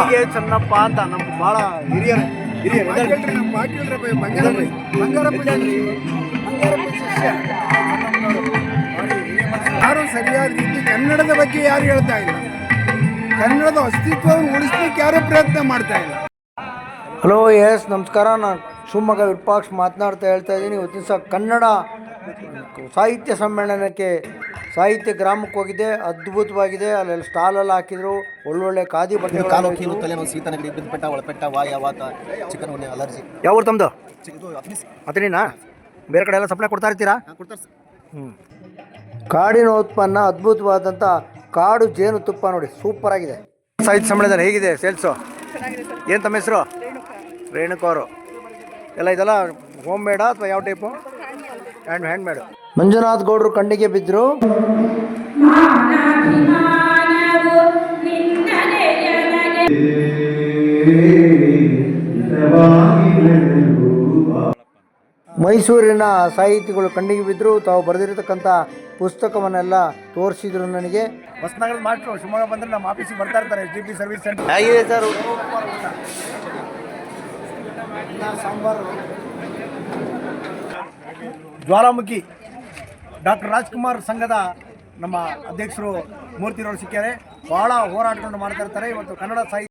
ಕಟ್ಟಿಗೆ ಚೆನ್ನಪ್ಪ ಅಂತ ನಮ್ಗೆ ಭಾಳ ಹಿರಿಯರು ಯಾರು ಸರಿಯಾದ ರೀತಿ ಕನ್ನಡದ ಬಗ್ಗೆ ಯಾರು ಹೇಳ್ತಾ ಇಲ್ಲ, ಕನ್ನಡದ ಅಸ್ತಿತ್ವವನ್ನು ಉಳಿಸ್ಲಿಕ್ಕೆ ಯಾರು ಪ್ರಯತ್ನ ಮಾಡ್ತಾ ಇಲ್ಲ. ಹಲೋ ಎಸ್ ನಮಸ್ಕಾರ, ನಾನು ಶಿವಮೊಗ್ಗ ವಿರೂಪಾಕ್ಷ ಮಾತನಾಡ್ತಾ ಹೇಳ್ತಾ ಇದ್ದೀನಿ. ಇವತ್ತಿನ ದಿವಸ ಕನ್ನಡ ಸಾಹಿತ್ಯ ಸಮ್ಮೇಳನಕ್ಕೆ ಸಾಹಿತ್ಯ ಗ್ರಾಮಕ್ಕೆ ಹೋಗಿದೆ. ಅದ್ಭುತವಾಗಿದೆ. ಅಲ್ಲೆಲ್ಲ ಸ್ಟಾಲೆಲ್ಲ ಹಾಕಿದ್ರು, ಒಳ್ಳೊಳ್ಳೆ ಖಾದಿ ಬಟ್ಟೆ. ಯಾವ ಊರು ತಮ್ಮದು? ಅತನಿನಾ? ಬೇರೆ ಕಡೆ ಎಲ್ಲ ಸಪ್ಲೈ ಕೊಡ್ತಾ ಇರ್ತೀರಾ? ಕಾಡಿನ ಉತ್ಪನ್ನ ಅದ್ಭುತವಾದಂಥ ಕಾಡು ಜೇನುತುಪ್ಪ ನೋಡಿ, ಸೂಪರ್ ಆಗಿದೆ. ಸಾಹಿತ್ಯ ಸಮ್ಮೇಳನ ಹೇಗಿದೆ ಸೇಲ್ಸು? ಏನು ತಮ್ಮ ಹೆಸರು? ರೇಣುಕವರು. ಎಲ್ಲ ಇದೆಲ್ಲ ಹೋಮ್ ಮೇಡಾ ಅಥವಾ ಯಾವ ಟೈಪು? ಹ್ಯಾಂಡ್ ಮೇಡು. ಮಂಜುನಾಥ್ ಗೌಡರು ಕಣ್ಣಿಗೆ ಬಿದ್ದರು. ಮೈಸೂರಿನ ಸಾಹಿತಿಗಳು ಕಣ್ಣಿಗೆ ಬಿದ್ದರು. ತಾವು ಬರೆದಿರತಕ್ಕಂಥ ಪುಸ್ತಕವನ್ನೆಲ್ಲ ತೋರಿಸಿದ್ರು ನನಗೆ. ಹೊಸನಗರದ ಮಾಸ್ಟ್ರು ಶಿವಮೊಗ್ಗ ಬಂದರೆ ನಮ್ಮ ಆಫೀಸಿಗೆ ಬರ್ತಾ ಇರ್ತಾರೆ. SDP ಸರ್ವಿಸ್ ಸೆಂಟರ್ ಹೇಗಿದೆ ಸರ್? ಸಾಂಬಾರು, ಜ್ವಾಲಾಮುಖಿ. ಡಾಕ್ಟರ್ ರಾಜ್ಕುಮಾರ್ ಸಂಘದ ನಮ್ಮ ಅಧ್ಯಕ್ಷರು ಮೂರ್ತಿರವರು ಸಿಕ್ಕಿದ್ದಾರೆ. ಭಾಳ ಹೋರಾಟಗಳನ್ನು ಮಾಡ್ತಾ ಇರ್ತಾರೆ. ಇವತ್ತು ಕನ್ನಡ ಸಾಹಿತ್ಯ